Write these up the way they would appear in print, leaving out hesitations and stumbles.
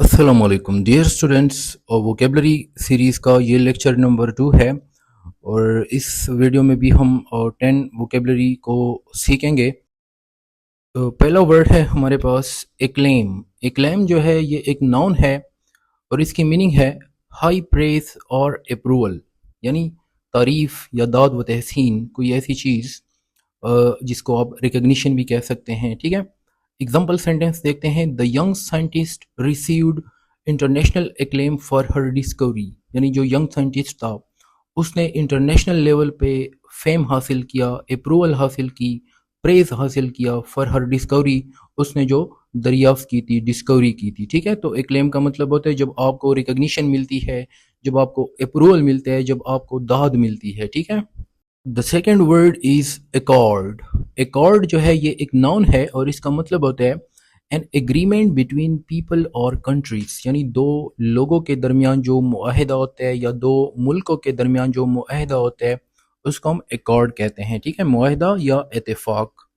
अस्सलाम वालेकुम dear students. और वोकेबलरी सीरीज़ का ये लेक्चर नंबर 2 है और इस वीडियो में भी हम 10 वोकेबलरी को सीखेंगे। तो पहला वर्ड है हमारे पास एक्लेम। एक्लेम जो है ये एक नाउन है और इसकी मीनिंग है हाई प्रेज और अप्रूवल, यानी तारीफ़ या दाद व तहसीन, कोई ऐसी चीज़ जिसको आप रिकग्निशन भी कह सकते हैं। ठीक है, एग्जाम्पल सेंटेंस देखते हैं। The young scientist received international acclaim for her discovery, यानी जो यंग साइंटिस्ट था उसने इंटरनेशनल लेवल पे फेम हासिल किया, अप्रूवल हासिल की, प्रेज हासिल किया फॉर हर डिस्कवरी, उसने जो दरियाफ्त की थी, डिस्कवरी की थी। ठीक है, तो एक्लेम का मतलब होता है जब आपको रिकग्निशन मिलती है, जब आपको अप्रूवल मिलता है, जब आपको दाद मिलती है। ठीक है, the second word is accord. Accord जो है ये एक नाउन है और इसका मतलब होता है एन एग्रीमेंट बिटवीन पीपल और कंट्रीज, यानी दो लोगों के दरमियान जो मुआहिदा होता है या दो मुल्कों के दरमियान जो मुआहिदा होता है उसको हम एकॉर्ड कहते हैं। ठीक है, मुआहिदा या इत्तेफाक।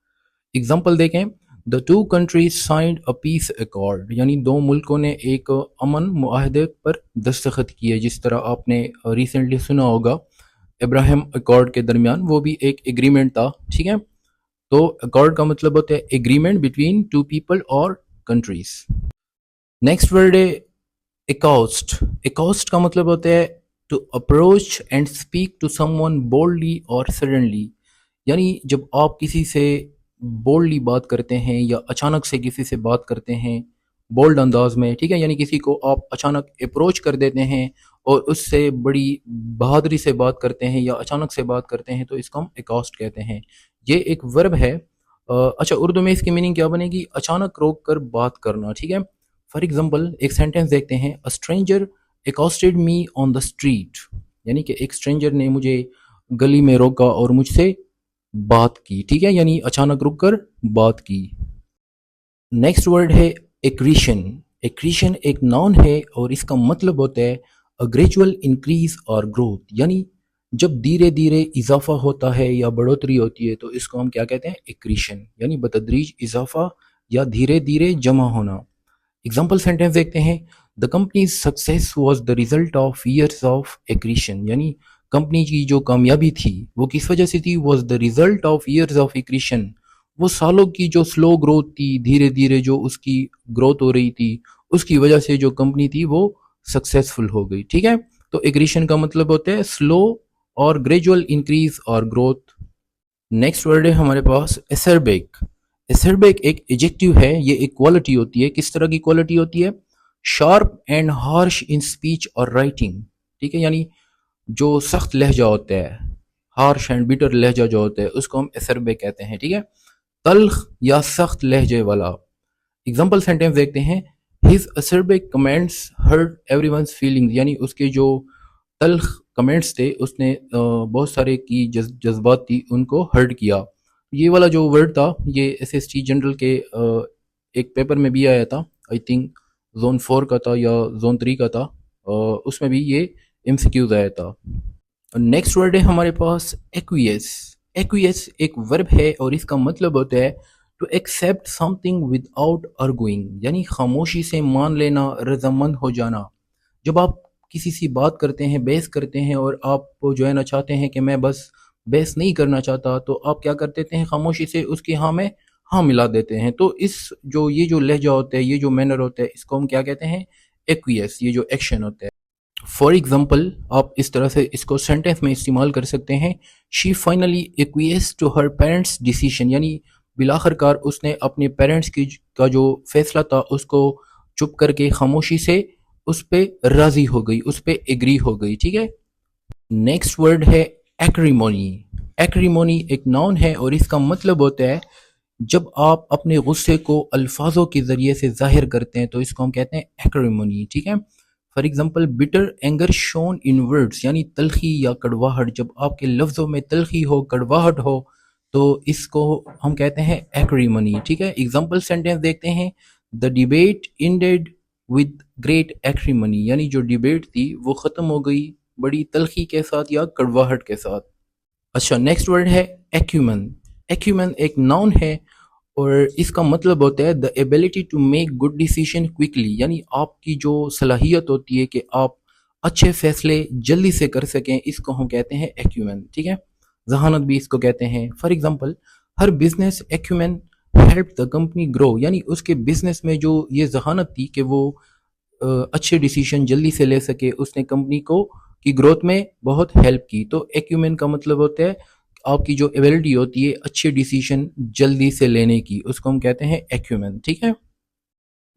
एग्जाम्पल देखें। The two countries signed a peace accord, यानी दो मुल्कों ने एक अमन मुआहदे पर दस्तखत किए, जिस तरह आपने रिसेंटली सुना होगा इब्राहिम अकॉर्ड के दरमियान, वो भी एक एग्रीमेंट था। ठीक है, तो अकॉर्ड का मतलब होता है एग्रीमेंट बिटवीन टू पीपल और कंट्रीज। नेक्स्ट वर्ड है एकाउस्ट। एकाउस्ट का मतलब होता है to approach and speak to someone boldly और सडनली, यानी जब आप किसी से बोल्डली बात करते हैं या अचानक से किसी से बात करते हैं बोल्ड अंदाज में। ठीक है, यानी किसी को आप अचानक अप्रोच कर देते हैं और उससे बड़ी बहादुरी से बात करते हैं या अचानक से बात करते हैं, तो इसको हम एकास्ट कहते हैं। ये एक वर्ब है। अच्छा, उर्दू में इसकी मीनिंग क्या बनेगी? अचानक रोक कर बात करना। ठीक है, फॉर एग्जाम्पल एक सेंटेंस देखते हैं। A stranger accosted me on the street, यानी कि एक स्ट्रेंजर ने मुझे गली में रोका और मुझसे बात की। ठीक है, यानी अचानक रुक कर बात की। नेक्स्ट वर्ड है एक्रीशन। एक्रीशन एक नाउन है और इसका मतलब होता है अ ग्रेजुअल इंक्रीज और ग्रोथ, यानी जब धीरे धीरे इजाफा होता है या बढ़ोतरी होती है तो इसको हम क्या कहते हैं? एक्रीशन, यानी बतदरीज इजाफा या धीरे धीरे जमा होना। एग्जाम्पल सेंटेंस देखते हैं। The company success was the result of years of accretion, यानी कंपनी की जो कामयाबी थी वो किस वजह से थी? Was the result of years of accretion, वो सालों की जो स्लो ग्रोथ थी, धीरे धीरे जो उसकी ग्रोथ हो रही थी, उसकी वजह से जो कंपनी थी वो सक्सेसफुल हो गई। ठीक है, तो एक्रीशन का मतलब होता है स्लो और ग्रेजुअल इंक्रीज और ग्रोथ। नेक्स्ट वर्ड है हमारे पास एसरबेक। एसरबेक एक एडजेक्टिव है, ये एक क्वालिटी होती है। किस तरह की क्वालिटी होती है? Sharp and harsh in speech और राइटिंग। ठीक है, यानी जो सख्त लहजा होता है, हार्श एंड बिटर लहजा जो होता है उसको हम एसरबेक कहते हैं। ठीक है, तल्ख या सख्त लहजे वाला। एग्जाम्पल सेंटेंस देखते हैं। His acerbic comments hurt everyone's feelings, यानी उसके जो तल्ख कमेंट्स थे उसने बहुत सारे की जज्बात थी उनको हर्ट किया। ये वाला जो वर्ड था ये एसएसटी जनरल के एक पेपर में भी आया था। आई थिंक जोन 4 का था या जोन 3 का था। उसमें भी ये एमसीक्यूज आया था। नेक्स्ट वर्ड है हमारे पास एक्वियस। एक्वियस एक वर्ब है और इसका मतलब होता है to accept something without arguing, यानी खामोशी से मान लेना, रजामंद हो जाना। जब आप किसी से बात करते हैं, बहस करते हैं और आप जो है ना चाहते हैं कि मैं बस बहस नहीं करना चाहता, तो आप क्या कर देते हैं? खामोशी से उसकी हाँ में हाँ मिला देते हैं। तो इस जो ये जो लहजा होता है, ये जो मैनर होता है, इसको हम क्या कहते हैं? एक्वियस, ये जो एक्शन होता है। फॉर एग्जाम्पल आप इस तरह से इसको सेंटेंस में इस्तेमाल कर सकते हैं। She finally acquiesce to her parents decision, यानी बिलाखिरकार उसने अपने पेरेंट्स की का जो फैसला था उसको चुप करके खामोशी से उस पर राजी हो गई, उस पर एग्री हो गई। ठीक है, नेक्स्ट वर्ड है एक्रीमोनी। एक्रीमोनी एक नाउन है और इसका मतलब होता है जब आप अपने गुस्से को अल्फाजों के जरिए से जाहिर करते हैं तो इसको हम कहते हैं एक्रीमोनी। ठीक है, for example bitter anger shown in words, यानी तलखी या कड़वाहट, जब आपके लफ्जों में तलखी हो, कड़वाहट हो, तो इसको हम कहते हैं एक्रीमनी। ठीक है, एग्जाम्पल सेंटेंस देखते हैं। The debate ended with great acrimony, यानी जो डिबेट थी वो खत्म हो गई बड़ी तलखी के साथ या कड़वाहट के साथ। अच्छा, नेक्स्ट वर्ड है एक्यूमन। एक्यूमन एक नाउन है اور اس کا مطلب ہوتا ہے the ability to make good decision quickly, یعنی آپ کی جو صلاحیت ہوتی ہے کہ آپ اچھے فیصلے جلدی سے کر سکیں، اس کو ہم کہتے ہیں ایکیومین. ٹھیک ہے، ذہانت بھی اس کو کہتے ہیں. For example, her business acumen help the company grow, یعنی اس کے بزنس میں جو یہ ذہانت تھی کہ وہ اچھے ڈیسیشن جلدی سے لے سکے، اس نے کمپنی کو کی گروتھ میں بہت ہیلپ کی. تو ایکیومین کا مطلب ہوتا ہے آپ کی جو ایبلٹی ہوتی ہے اچھے ڈیسیشن جلدی سے لینے کی، اس کو ہم کہتے ہیں ایکیومین. ٹھیک ہے.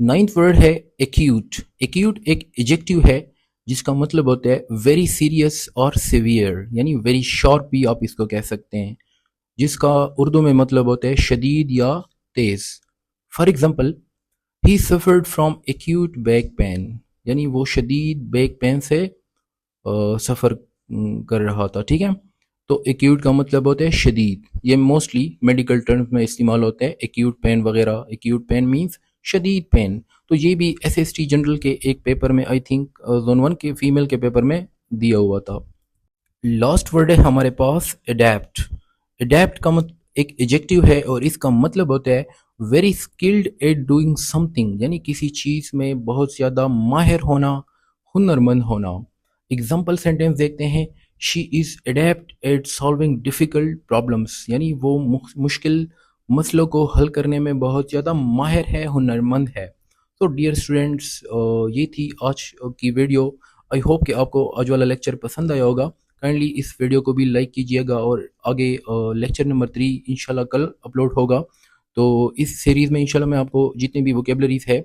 نائنتھ ورڈ ہے ایکیوٹ. ایکیوٹ ایک ایجیکٹیو ہے جس کا مطلب ہوتا ہے ویری سیریس اور سیویئر، یعنی ویری شارپ بھی آپ اس کو کہہ سکتے ہیں، جس کا اردو میں مطلب ہوتا ہے شدید یا تیز. For example, he suffered from acute back pain, یعنی وہ شدید بیک پین سے سفر کر رہا تھا. ٹھیک ہے. تو ایکیوٹ کا مطلب ہوتا ہے شدید. یہ موسٹلی میڈیکل ٹرمز میں استعمال ہوتا ہے، ایکیوٹ پین وغیرہ. ایکیوٹ پین مینس شدید پین. تو یہ بھی ایس ایس ٹی جنرل کے ایک پیپر میں، آئی تھنک زون 1 کے فیمیل کے پیپر میں دیا ہوا تھا. لاسٹ ورڈ ہے ہمارے پاس اڈیپٹ. اڈیپٹ کا ایک ایجیکٹیو ہے اور اس کا مطلب ہوتا ہے very skilled at doing something, یعنی کسی چیز میں بہت زیادہ ماہر ہونا، ہنرمند ہونا. ایگزامپل سینٹینس دیکھتے ہیں، she is adept at solving difficult problems, یعنی وہ مشکل مسئلوں کو حل کرنے میں بہت زیادہ ماہر ہے، ہنرمند ہے. تو ڈیئر اسٹوڈینٹس، یہ تھی آج کی ویڈیو. آئی ہوپ کہ آپ کو آج والا لیکچر پسند آیا ہوگا. کائنڈلی اس ویڈیو کو بھی لائک کیجیے گا، اور آگے لیکچر نمبر 3 انشاءاللہ کل اپلوڈ ہوگا. تو اس سیریز میں انشاءاللہ میں آپ کو جتنے بھی ووکیبلریز ہے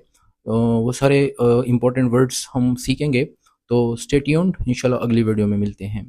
وہ سارے امپورٹنٹ ورڈز ہم سیکھیں گے. تو اسٹے ٹیونڈ، انشاءاللہ اگلی ویڈیو میں ملتے ہیں.